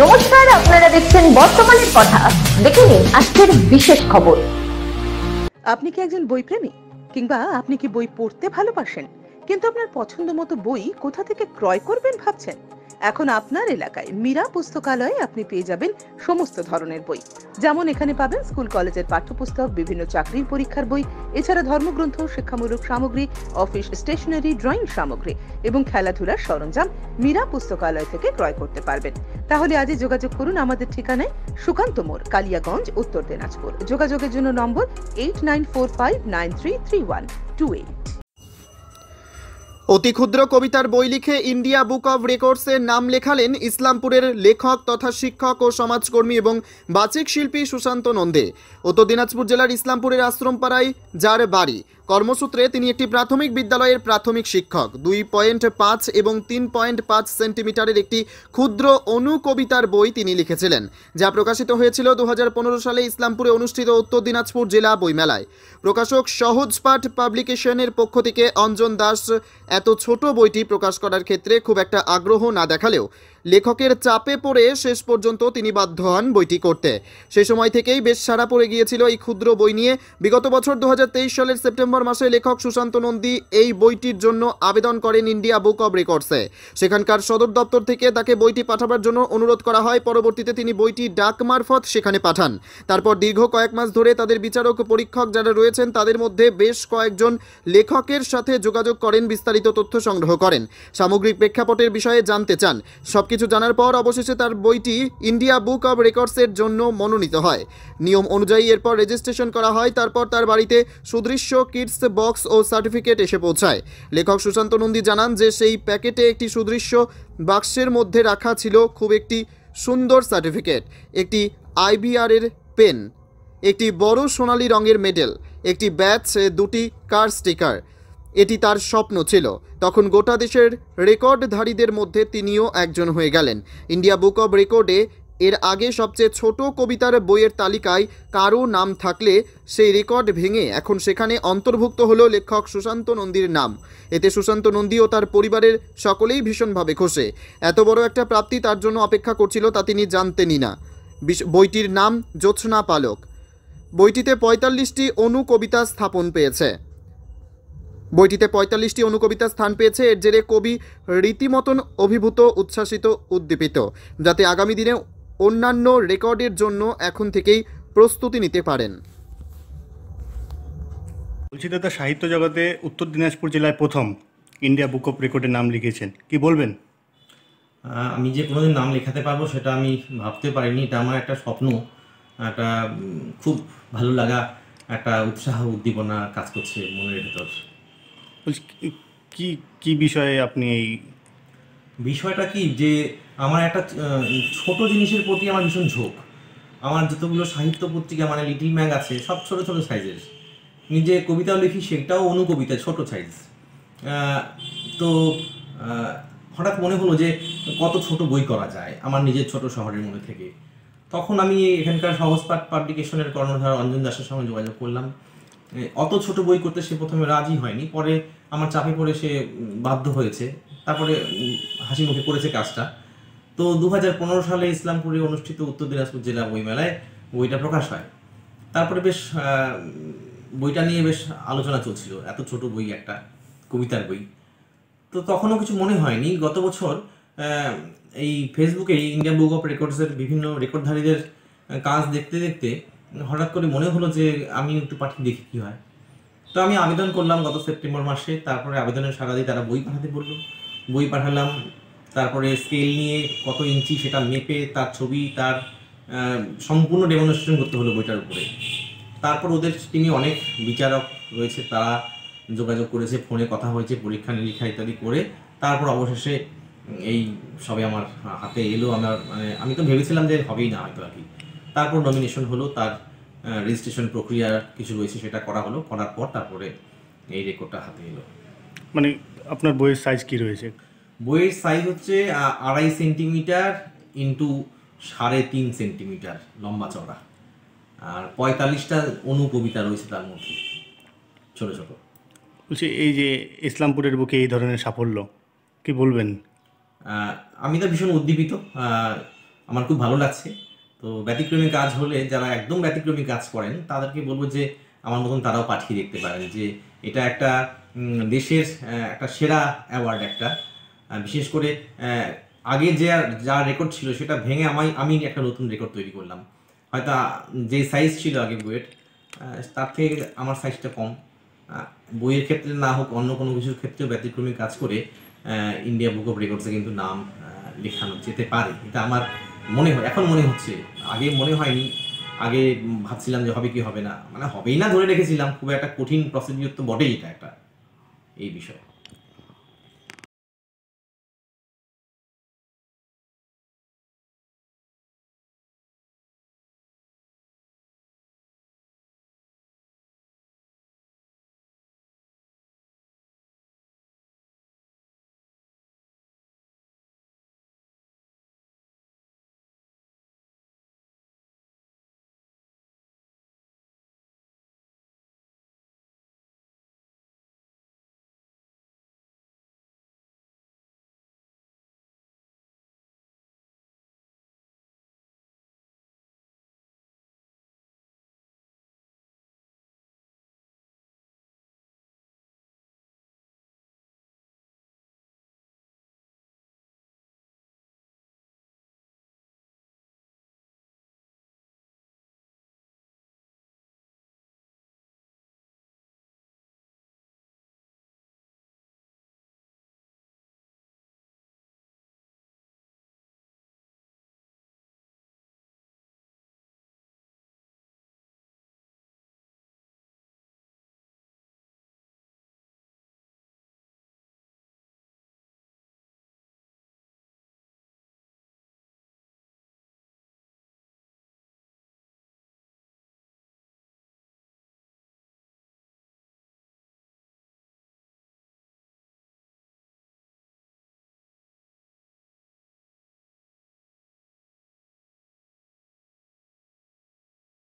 নমস্কার, আপনারা দেখছেন বর্তমানের কথা। দেখে নিন আজকের বিশেষ খবর। আপনি কি একজন বই প্রেমী, কিংবা আপনি কি বই পড়তে ভালোবাসেন কিন্তু আপনার পছন্দ মতো বই কোথা থেকে ক্রয় করবেন ভাবছেন? এখন আপনার এলাকায় মীরা পুস্তকালয়ে আপনি পেয়ে যাবেন সমস্ত ধরনের বই। যেমন এখানে পাবেন স্কুল কলেজের পাঠ্যপুস্তক, বিভিন্ন চাকরির পরীক্ষার বই, এছাড়া ধর্মগ্রন্থ, শিক্ষামূলক সামগ্রী, অফিস স্টেশনারি, ড্রয়িং সামগ্রী এবং খেলাধুলার সরঞ্জাম মীরা পুস্তকালয় থেকে ক্রয় করতে পারবেন। তাহলে আজই যোগাযোগ করুন আমাদের ঠিকানায়, সুকান্ত মোড়, কালিয়াগঞ্জ, উত্তর দিনাজপুর। যোগাযোগের জন্য নম্বর 8945933128। অতি ক্ষুদ্র কবিতার বই লিখে ইন্ডিয়া বুক অব রেকর্ডসের নাম লেখালেন ইসলামপুরের লেখক তথা শিক্ষক ও সমাজকর্মী এবং বাচিক শিল্পী সুশান্ত নন্দে। উত্তর দিনাজপুর জেলার ইসলামপুরের আশ্রমপাড়ায় যার বাড়ি, কর্মসূত্রে তিনি একটি প্রাথমিক বিদ্যালয়ের প্রাথমিক শিক্ষক। 2.5 এবং 3.5 সেন্টিমিটারের একটি ক্ষুদ্র অনুকবিতার বই তিনি লিখেছিলেন, যা প্রকাশিত হয়েছিল 2015 সালে ইসলামপুরে অনুষ্ঠিত উত্তর দিনাজপুর জেলা বইমেলায়। প্রকাশক সহজপাঠ পাবলিকেশনের পক্ষ থেকে অঞ্জন দাস এত ছোট বইটি প্রকাশ করার ক্ষেত্রে খুব একটা আগ্রহ না দেখালেও লেখকের চাপে পড়ে শেষ পর্যন্ত তিনি বাধ্য হন বইটি করতে। সেই সময় থেকেই বেশ সাড়া পড়ে গিয়েছিল এই ক্ষুদ্র বই নিয়ে। বিগত বছর 2023 সালের সেপ্টেম্বর মাসে লেখক সুশান্ত নন্দী এই বইটির জন্য আবেদন করেন ইন্ডিয়া বুক অব রেকর্ডসে। সেখানকার সদর দপ্তর থেকে তাকে বইটি পাঠাবার জন্য অনুরোধ করা হয়। পরবর্তীতে তিনি বইটি ডাক মারফত সেখানে পাঠান। তারপর দীর্ঘ কয়েক মাস ধরে তাদের বিচারক ও পরীক্ষক যারা রয়েছেন তাদের মধ্যে বেশ কয়েকজন লেখকের সাথে যোগাযোগ করেন, বিস্তারিত তথ্য সংগ্রহ করেন, সামগ্রিক প্রেক্ষাপটের বিষয়ে জানতে চান। সবকিছু জানার পর অবশেষে তার বইটি ইন্ডিয়া বুক অব রেকর্ডসের জন্য মনোনীত হয়। নিয়ম অনুযায়ী এরপর রেজিস্ট্রেশন করা হয়। তারপর তার বাড়িতে সুদৃশ্য কিডস বক্স ও সার্টিফিকেট এসে পৌঁছায়। লেখক সুশান্ত নন্দী জানান যে সেই প্যাকেটে একটি সুদৃশ্য বাক্সের মধ্যে রাখা ছিল খুব একটি সুন্দর সার্টিফিকেট, একটি IBR এর পেন, একটি বড় সোনালী রঙের মেডেল, একটি ব্যাচ, 2টি কার স্টিকার। এটি তার স্বপ্ন ছিল। তখন গোটা দেশের রেকর্ডধারীদের মধ্যে তিনিও একজন হয়ে গেলেন। ইন্ডিয়া বুক অব রেকর্ডে এর আগে সবচেয়ে ছোট কবিতার বইয়ের তালিকায় কারো নাম থাকলে সেই রেকর্ড ভেঙে এখন সেখানে অন্তর্ভুক্ত হলো লেখক সুশান্ত নন্দীর নাম। এতে সুশান্ত নন্দী ও তার পরিবারের সকলেই ভীষণভাবে খুশি। এত বড় একটা প্রাপ্তি তার জন্য অপেক্ষা করছিল তা তিনি জানতেনই না। বইটির নাম জ্যোৎস্না পালক। বইটিতে 45টি অনুকবিতা স্থাপন পেয়েছে। বইটিতে 45টি অনুকবিতা স্থান পেয়েছে। এর জেরে কবি রীতিমতন অভিভূত, উচ্ছ্বাসিত, উদ্দীপিত, যাতে আগামী দিনে অন্যান্য রেকর্ডের জন্য এখন থেকেই প্রস্তুতি নিতে পারেন। বলছি দাদা, সাহিত্য জগতে উত্তর দিনাজপুর জেলায় প্রথম ইন্ডিয়া বুক অফ রেকর্ডের নাম লিখেছেন, কি বলবেন? আমি যে কোনোদিন নাম লেখাতে পারবো সেটা আমি ভাবতে পারিনি। এটা আমার একটা স্বপ্ন, একটা খুব ভালো লাগা, একটা উৎসাহ উদ্দীপনা কাজ করছে মনের ভেতর। বলছি কি কি বিষয়ে আপনি এই বিষয়টা কি, যে আমার একটা ছোট জিনিসের প্রতি আমার ভীষণ ঝোঁক। আমার যতগুলো সাহিত্য পত্রিকা, মানে লিটিল ম্যাগ আছে, সব ছোট ছোট সাইজের। নিজে কবিতাও লিখি, সেটাও অনুকবিতা, ছোট সাইজ। তো হঠাৎ মনে হলো যে কত ছোট বই করা যায় আমার নিজের ছোট শহরের মধ্যে থেকে। তখন আমি এখানকার সহজপাঠ পাবলিকেশনের কর্ণধার অঞ্জন দাসের সঙ্গে যোগাযোগ করলাম। অত ছোট বই করতে সে প্রথমে রাজি হয়নি, পরে আমার চাপে পড়ে সে বাধ্য হয়েছে। তারপরে হাসি মুখে করেছে কাজটা। তো 2015 সালে ইসলামপুরে অনুষ্ঠিত উত্তর দিনাজপুর জেলা বইমেলায় বইটা প্রকাশ হয়। তারপরে বেশ বইটা নিয়ে বেশ আলোচনা চলছিল, এত ছোট বই, একটা কবিতার বই। তো তখনও কিছু মনে হয়নি। গত বছর এই ফেসবুকে ইন্ডিয়া বুক অফ রেকর্ডসের বিভিন্ন রেকর্ডধারীদের কাজ দেখতে দেখতে হঠাৎ করে মনে হলো যে আমি একটু পাঠিয়ে দেখি কী হয়। তো আমি আবেদন করলাম গত সেপ্টেম্বর মাসে। তারপরে আবেদনের সাড়া দিয়ে তারা বই পাঠাতে বললো। বই পাঠালাম। তারপরে স্কেল নিয়ে কত ইঞ্চি সেটা মেপে তার ছবি, তার সম্পূর্ণ ডেমনস্ট্রেশন করতে হলো বইটার উপরে। তারপর ওদের টিমে অনেক বিচারক রয়েছে, তারা যোগাযোগ করেছে, ফোনে কথা হয়েছে, পরীক্ষা নিরীক্ষা ইত্যাদি করে তারপর অবশেষে এই সবে আমার হাতে এলো। আমি তো ভেবেছিলাম যে হবেই না হয়তো আর কি। তারপর নমিনেশন হলো, তার রেজিস্ট্রেশন প্রক্রিয়া কিছু রয়েছে, সেটা করা হলো। করার পর তারপরে এই রেকর্ডটা হাতে এলো। মানে আপনার বইয়ের সাইজ কি রয়েছে? বইয়ের সাইজ হচ্ছে 2.5 সেন্টিমিটার ইন্টু 3.5 সেন্টিমিটার লম্বা চওড়া, আর 45টা অনুকবিতা রয়েছে তার মধ্যে, ছোট ছোট। বলছি এই যে ইসলামপুরের বুকে এই ধরনের সাফল্য, কি বলবেন? আমি তো ভীষণ উদ্দীপিত। আমার খুব ভালো লাগছে। তো ব্যতিক্রমী কাজ হলে যারা একদম ব্যতিক্রমী কাজ করেন তাদেরকে বলবো যে আমার মতন তারাও পাঠিয়ে দেখতে পারেন, যে এটা একটা দেশের একটা সেরা অ্যাওয়ার্ড একটা। বিশেষ করে আগে যা রেকর্ড ছিল সেটা ভেঙে আমি একটা নতুন রেকর্ড তৈরি করলাম। হয়তো যে সাইজ ছিল আগে বইয়ের তার থেকে আমার সাইজটা কম। বইয়ের ক্ষেত্রে না হোক, অন্য কোনো কিছুর ক্ষেত্রেও ব্যতিক্রমী কাজ করে ইন্ডিয়া বুক অফ রেকর্ডসে কিন্তু নাম লেখানো যেতে পারে। এটা আমার এখন মনে হচ্ছে, আগে মনে হয়নি। আগে ভাবছিলাম যে হবে কি হবে না, মানে হবেই না ধরে রেখেছিলাম। খুব একটা কঠিন প্রসিডিউর তো বটেই এটা একটা এই বিষয়।